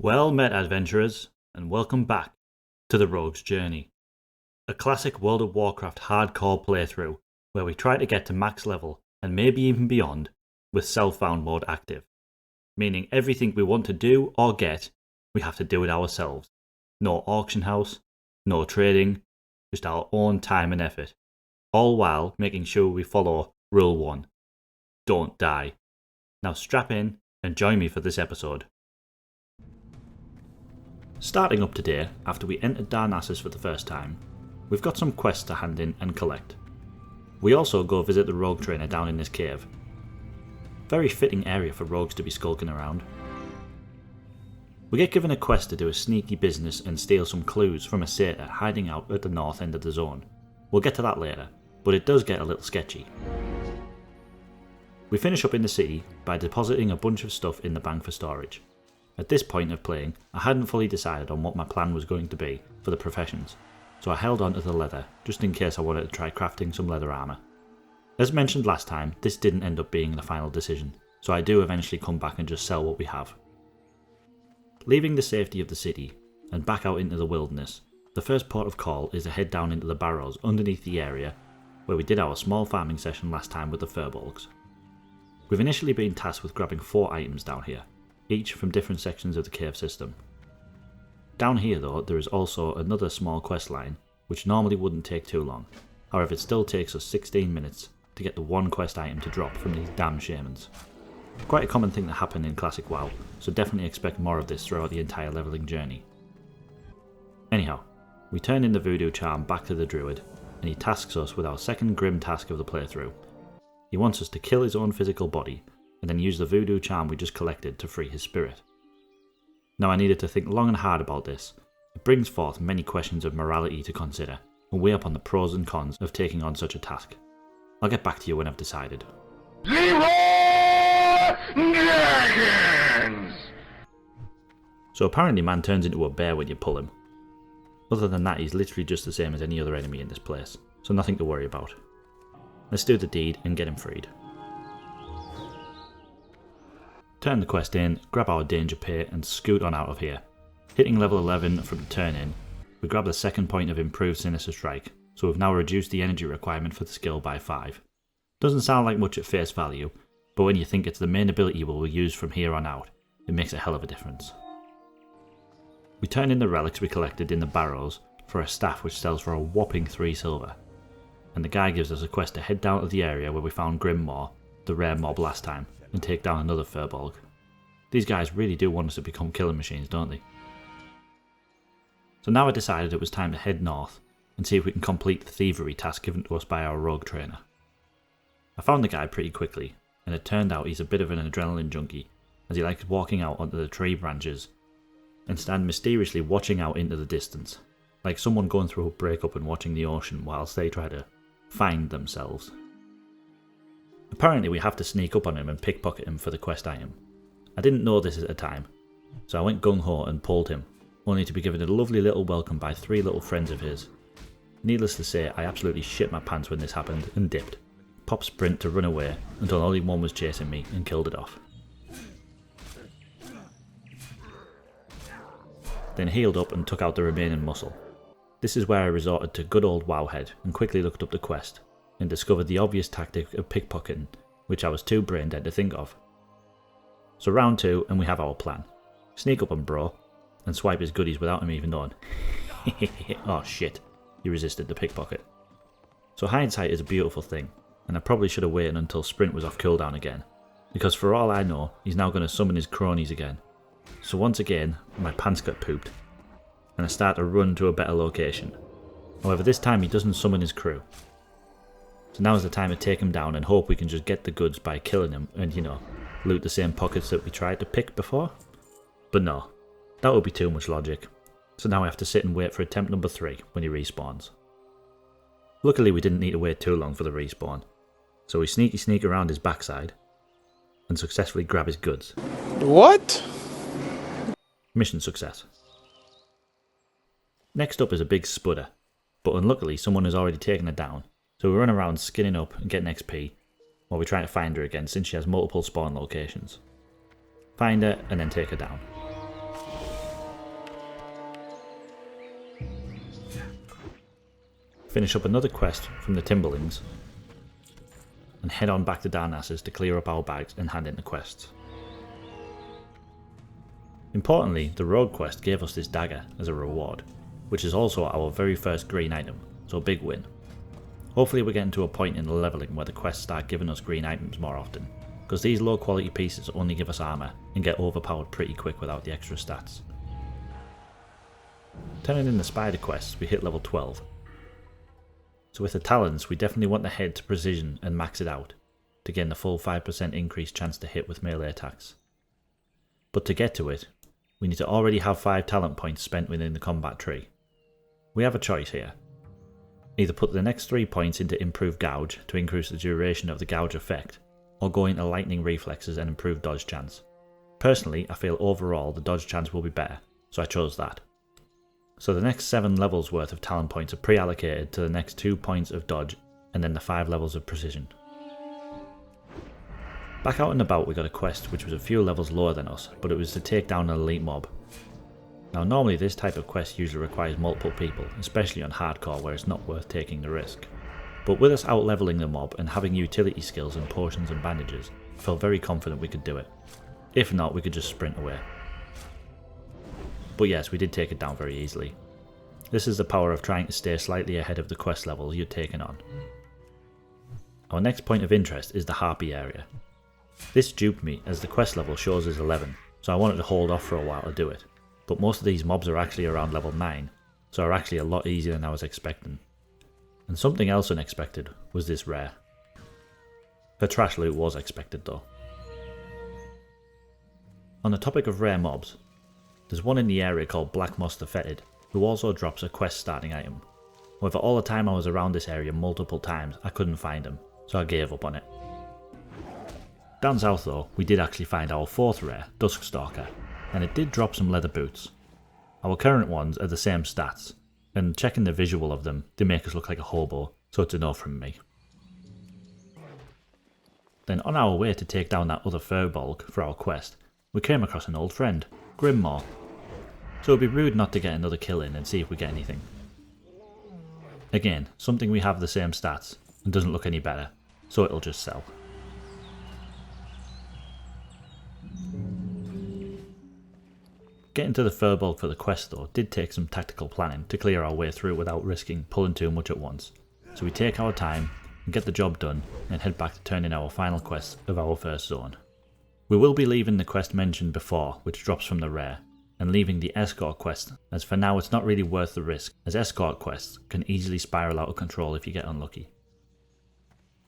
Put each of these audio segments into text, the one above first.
Well met, adventurers, and welcome back to The Rogue's Journey, a classic World of Warcraft hardcore playthrough where we try to get to max level and maybe even beyond with self-found mode active, meaning everything we want to do or get, we have to do it ourselves. No auction house, no trading, just our own time and effort, all while making sure we follow Rule 1. Don't die. Now strap in and join me for this episode. Starting up today, after we entered Darnassus for the first time, we've got some quests to hand in and collect. We also go visit the rogue trainer down in this cave. Very fitting area for rogues to be skulking around. We get given a quest to do a sneaky business and steal some clues from a satyr hiding out at the north end of the zone. We'll get to that later, but it does get a little sketchy. We finish up in the city by depositing a bunch of stuff in the bank for storage. At this point of playing, I hadn't fully decided on what my plan was going to be for the professions, so I held on to the leather just in case I wanted to try crafting some leather armour. As mentioned last time, this didn't end up being the final decision, so I do eventually come back and just sell what we have. Leaving the safety of the city and back out into the wilderness, the first port of call is to head down into the barrows underneath the area where we did our small farming session last time with the furbolgs. We've initially been tasked with grabbing 4 items down here, each from different sections of the cave system. Down here though, there is also another small quest line, which normally wouldn't take too long. However, it still takes us 16 minutes to get the one quest item to drop from these damn shamans. Quite a common thing that happened in classic WoW, so definitely expect more of this throughout the entire leveling journey. Anyhow, we turn in the voodoo charm back to the druid, and he tasks us with our second grim task of the playthrough. He wants us to kill his own physical body, and then use the voodoo charm we just collected to free his spirit. Now I needed to think long and hard about this. It brings forth many questions of morality to consider, and weigh up on the pros and cons of taking on such a task. I'll get back to you when I've decided. Dragons! So apparently man turns into a bear when you pull him. Other than that, he's literally just the same as any other enemy in this place, so nothing to worry about. Let's do the deed and get him freed. Turn the quest in, grab our danger pay and scoot on out of here. Hitting level 11 from the turn in, we grab the second point of improved Sinister Strike, so we've now reduced the energy requirement for the skill by 5. Doesn't sound like much at face value, but when you think it's the main ability we will use from here on out, it makes a hell of a difference. We turn in the relics we collected in the barrows for a staff which sells for a whopping 3 silver, and the guy gives us a quest to head down to the area where we found Grimmaw, the rare mob last time, and take down another furbolg. These guys really do want us to become killing machines, don't they? So now I decided it was time to head north and see if we can complete the thievery task given to us by our rogue trainer. I found the guy pretty quickly, and it turned out he's a bit of an adrenaline junkie, as he likes walking out onto the tree branches and stand mysteriously watching out into the distance, like someone going through a breakup and watching the ocean whilst they try to find themselves. Apparently we have to sneak up on him and pickpocket him for the quest item. I didn't know this at the time, so I went gung-ho and pulled him, only to be given a lovely little welcome by 3 little friends of his. Needless to say, I absolutely shit my pants when this happened and dipped, pop sprint to run away until only one was chasing me and killed it off. Then healed up and took out the remaining muscle. This is where I resorted to good old Wowhead and quickly looked up the quest, and discovered the obvious tactic of pickpocketing, which I was too brain dead to think of. So round 2 and we have our plan. Sneak up on bro, and swipe his goodies without him even knowing. Oh shit, he resisted the pickpocket. So hindsight is a beautiful thing, and I probably should have waited until sprint was off cooldown again, because for all I know, he's now going to summon his cronies again. So once again, my pants got pooped, and I start to run to a better location. However, this time he doesn't summon his crew. So now is the time to take him down and hope we can just get the goods by killing him and, loot the same pockets that we tried to pick before. But no, that would be too much logic. So now I have to sit and wait for attempt number 3 when he respawns. Luckily we didn't need to wait too long for the respawn, so we sneak around his backside and successfully grab his goods. What? Mission success. Next up is a big spudder, but unluckily someone has already taken her down. So we run around skinning up and getting XP, while we try to find her again since she has multiple spawn locations. Find her and then take her down. finish up another quest from the Timberlings, and head on back to Darnassus to clear up our bags and hand in the quests. Importantly, the rogue quest gave us this dagger as a reward, which is also our very first green item, so a big win. Hopefully we're getting to a point in the leveling where the quests start giving us green items more often, because these low quality pieces only give us armour and get overpowered pretty quick without the extra stats. Turning in the spider quests, we hit level 12. So with the talents, we definitely want to head to precision and max it out, to gain the full 5% increased chance to hit with melee attacks. But to get to it, we need to already have 5 talent points spent within the combat tree. We have a choice here. Either put the next 3 points into improved gouge to increase the duration of the gouge effect, or go into lightning reflexes and improve dodge chance. Personally, I feel overall the dodge chance will be better, so I chose that. So the next 7 levels worth of talent points are pre-allocated to the next 2 points of dodge and then the 5 levels of precision. Back out and about we got a quest which was a few levels lower than us, but it was to take down an elite mob. Now normally this type of quest usually requires multiple people, especially on hardcore where it's not worth taking the risk. But with us out leveling the mob and having utility skills and potions and bandages, I felt very confident we could do it. If not, we could just sprint away. But yes, we did take it down very easily. This is the power of trying to stay slightly ahead of the quest levels you're taking on. Our next point of interest is the Harpy area. This duped me as the quest level shows as 11, so I wanted to hold off for a while to do it. But most of these mobs are actually around level 9, so are actually a lot easier than I was expecting. And something else unexpected was this rare. The trash loot was expected though. On the topic of rare mobs, there's one in the area called Black Moss the Fetid, who also drops a quest starting item. However, all the time I was around this area multiple times, I couldn't find him, so I gave up on it. Down south though, we did actually find our 4th rare, Duskstalker, and it did drop some leather boots. Our current ones are the same stats, and checking the visual of them, they make us look like a hobo, so it's a no from me. Then on our way to take down that other furbolg for our quest, we came across an old friend, Grimmaw. So it'd be rude not to get another kill in and see if we get anything. Again, something we have the same stats, and doesn't look any better, so it'll just sell. Getting to the furbolg for the quest though did take some tactical planning to clear our way through without risking pulling too much at once, so we take our time and get the job done and head back to turn in our final quest of our first zone. We will be leaving the quest mentioned before, which drops from the rare, and leaving the escort quest, as for now it's not really worth the risk, as escort quests can easily spiral out of control if you get unlucky.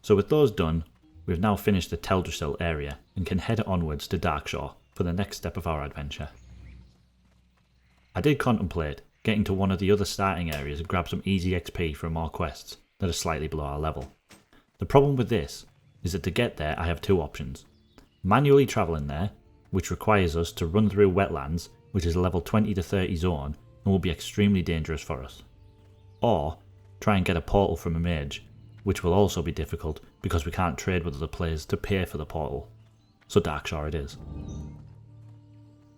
So with those done, we've now finished the Teldrassil area and can head onwards to Darkshore for the next step of our adventure. I did contemplate getting to one of the other starting areas and grab some easy XP from more quests that are slightly below our level. The problem with this is that to get there I have 2 options. Manually travelling there, which requires us to run through wetlands, which is a level 20 to 30 zone and will be extremely dangerous for us. Or try and get a portal from a mage, which will also be difficult because we can't trade with other players to pay for the portal. So Darkshore it is.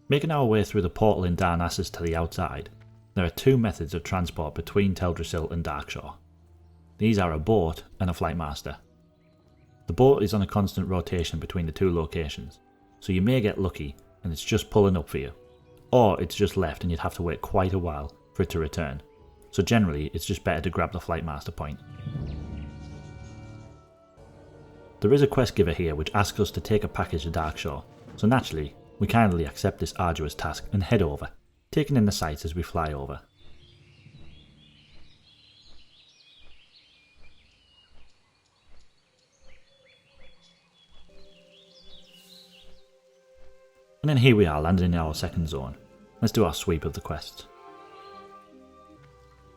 Making our way through the portal in Darnassus to the outside, there are 2 methods of transport between Teldrassil and Darkshore. These are a boat and a flight master. The boat is on a constant rotation between the 2 locations, so you may get lucky and it's just pulling up for you, or it's just left and you'd have to wait quite a while for it to return, so generally it's just better to grab the flight master point. There is a quest giver here which asks us to take a package to Darkshore, so naturally we kindly accept this arduous task and head over, taking in the sights as we fly over. And then here we are landing in our second zone. Let's do our sweep of the quests.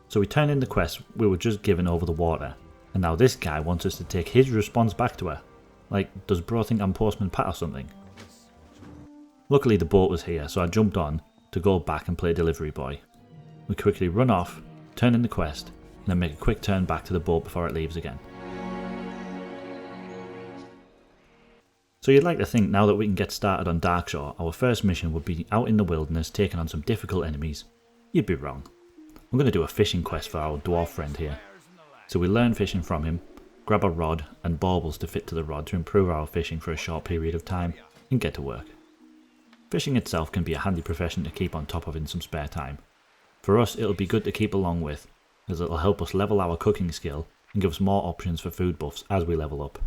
So we turn in the quest we were just given over the water, and now this guy wants us to take his response back to her. Like, does bro think I'm Postman Pat or something? Luckily the boat was here, so I jumped on to go back and play delivery boy. We quickly run off, turn in the quest, and then make a quick turn back to the boat before it leaves again. So you'd like to think now that we can get started on Darkshore, our first mission would be out in the wilderness taking on some difficult enemies. You'd be wrong. I'm going to do a fishing quest for our dwarf friend here. So we learn fishing from him, grab a rod and baubles to fit to the rod to improve our fishing for a short period of time, and get to work. Fishing itself can be a handy profession to keep on top of in some spare time. For us, it'll be good to keep along with, as it'll help us level our cooking skill and give us more options for food buffs as we level up.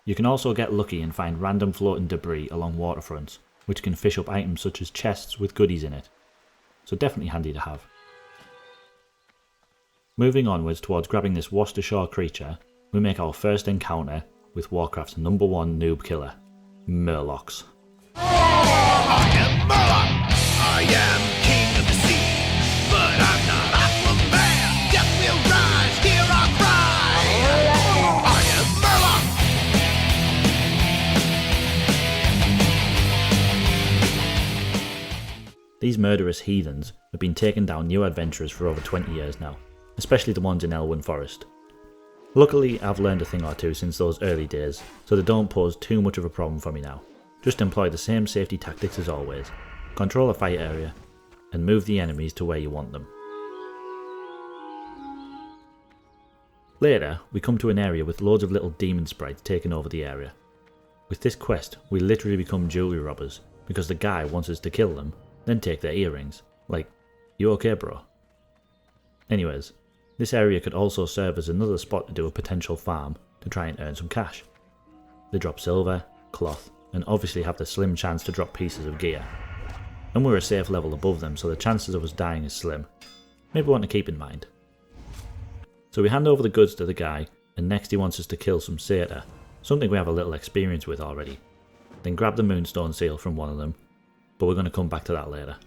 You can also get lucky and find random floating debris along waterfronts, which can fish up items such as chests with goodies in it. So definitely handy to have. Moving onwards towards grabbing this washed ashore creature, we make our first encounter with Warcraft's #1 noob killer, Murlocs. I am Murloc! I am king of the sea, but I'm not Aquaman! Death will rise, hear our cry! I am Murloc! These murderous heathens have been taking down new adventurers for over 20 years now, especially the ones in Elwyn Forest. Luckily, I've learned a thing or two since those early days, so they don't pose too much of a problem for me now. Just employ the same safety tactics as always, control a fight area, and move the enemies to where you want them. Later, we come to an area with loads of little demon sprites taking over the area. With this quest, we literally become jewellery robbers, because the guy wants us to kill them, then take their earrings. Like, you okay bro? Anyways, this area could also serve as another spot to do a potential farm to try and earn some cash. They drop silver, cloth, and obviously have the slim chance to drop pieces of gear. And we're a safe level above them, so the chances of us dying is slim. Maybe one to keep in mind. So we hand over the goods to the guy, and next he wants us to kill some satyr, something we have a little experience with already. Then grab the moonstone seal from one of them, but we're going to come back to that later.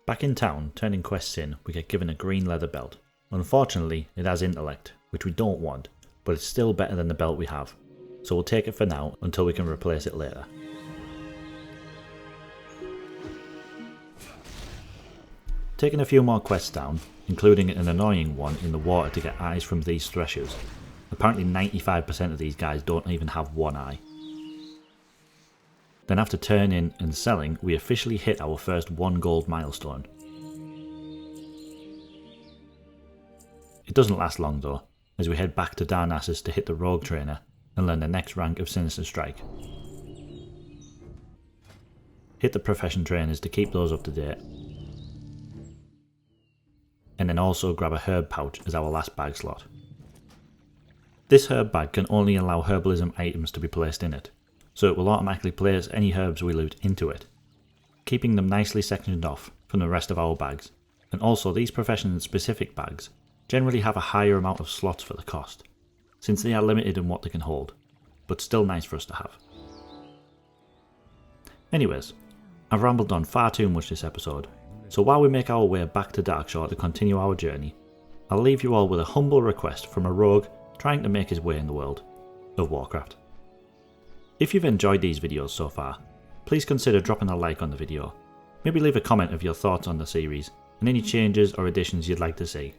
Back in town, turning quests in, we get given a green leather belt. Unfortunately, it has intellect, which we don't want, but it's still better than the belt we have, so we'll take it for now until we can replace it later. Taking a few more quests down, including an annoying one in the water to get eyes from these threshers. Apparently 95% of these guys don't even have one eye. Then after turning and selling, we officially hit our first 1 gold milestone. It doesn't last long though, as we head back to Darnassus to hit the rogue trainer and learn the next rank of Sinister Strike. Hit the profession trainers to keep those up to date. And then also grab a herb pouch as our last bag slot. This herb bag can only allow herbalism items to be placed in it, so it will automatically place any herbs we loot into it, keeping them nicely sectioned off from the rest of our bags. And also these profession specific bags generally have a higher amount of slots for the cost, since they are limited in what they can hold, but still nice for us to have. Anyways, I've rambled on far too much this episode, so while we make our way back to Darkshore to continue our journey, I'll leave you all with a humble request from a rogue trying to make his way in the world of Warcraft. If you've enjoyed these videos so far, please consider dropping a like on the video. Maybe leave a comment of your thoughts on the series and any changes or additions you'd like to see.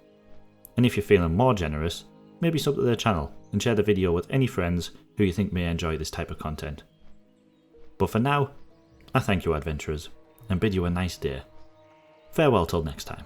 And if you're feeling more generous, maybe sub to the channel and share the video with any friends who you think may enjoy this type of content. But for now, I thank you adventurers and bid you a nice day. Farewell till next time.